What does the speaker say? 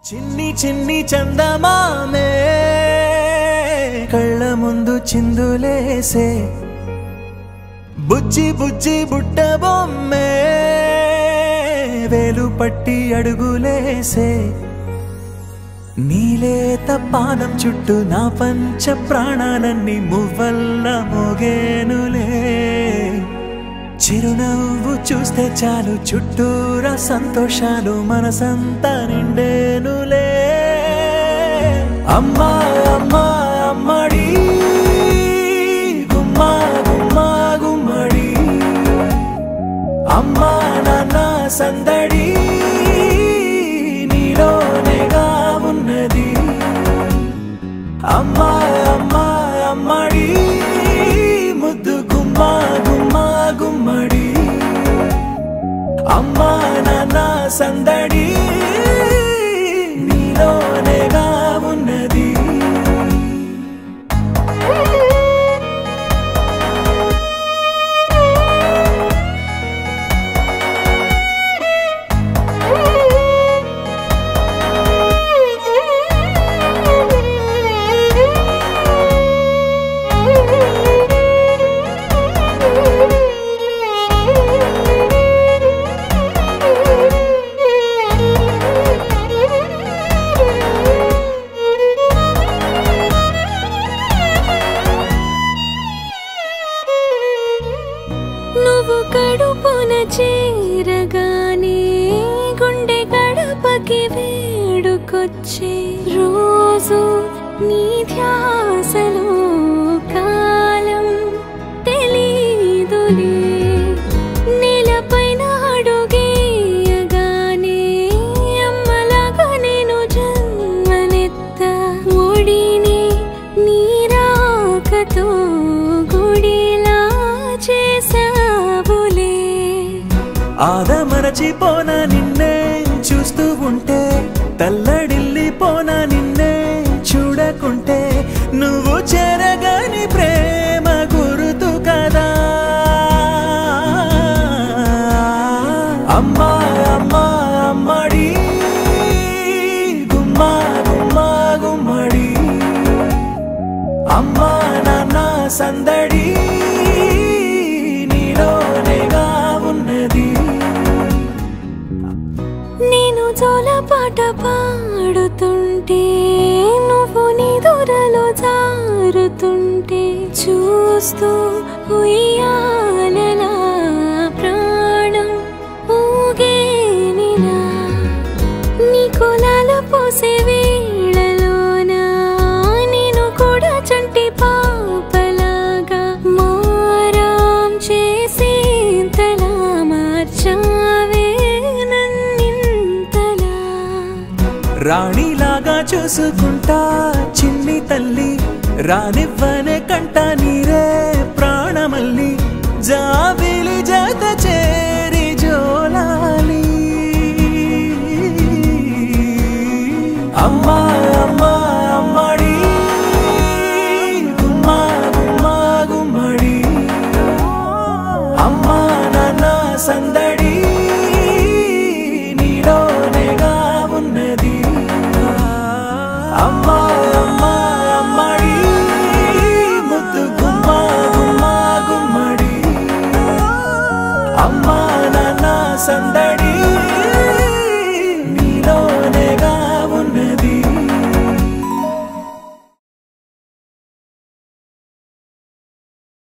చిన్ని చిన్ని చందమామే కళ్ళ ముందు చిందులేసే బుజ్జి బుజ్జి బుట్ట బొమ్మే వేలు పట్టి అడుగులేసే నీలేత పాదం చుట్టూ నా పంచ ప్రాణాలన్నీ మువ్వల్ల మోగేనులే చిరునవ్వు చూస్తే చాలు చుట్టూరా సంతోషాలు మనసంతా నిండేనులే అమ్మా అమ్మా అమ్మడి గుమ్మా గుమ్మా గుమ్మడి అమ్మా నాన్న సందడి నీలోనేగా ఉన్నది అమ్మా అమ్మా అమ్మడి ముద్దు గుమ్మా గుమ్మా గుమ్మడి అమ్మా నాన్న సందడి నీలోనేగా ఉన్నది నువ్వు కడుపున చేరగానే గుండె గడపకి వేడుకొచ్చే రోజు నీ ధ్యాసలో కాలం తెలీదులే నేలపైన అడుగేయగానే అమ్మలాగా నేను జన్మనెత్త ఒడిని నీ రాకతో గుడిలా చేసావులే ఆదమరచిపోన నిన్నే చూస్తూ ఉంటే తల్లడిల్లిపోన నిన్నే చూడకుంటే నువ్వు చెరగని ప్రేమ గురుతు కదా అమ్మా అమ్మా అమ్మడి గుమ్మా గుమ్మా గుమ్మడి అమ్మా నాన్న సందడి నీలోనేగా ఉన్నది నేను జోలపాట పాడుతుంటే నువ్వు నీ దూరలో జారుతుంటే చూస్తూ ఉయ్యాలలా ప్రాణం ఊగేనిలా నీ కులాల పోసే వేళలోనా నేను కూడా చంటి పాపలాగా మారాం చేసి తలా మార్చావే నన్నింతలా రాణిలాగా చూసుకుంటా చిన్ని తల్లి రానివ్వనే కంట నీరే ప్రాణమల్లి జాబిలి జత చేరి జోలాలి అమ్మా అమ్మా అమ్మడి గుమ్మా గుమ్మా గుమ్మడి అమ్మా నాన్న సందడి నీలోనేగా ఉన్నది అమ్మా అమ్మా అమ్మడి ముద్దు గుమ్మా గుమ్మా గుమ్మడి అమ్మా నాన్న సందడి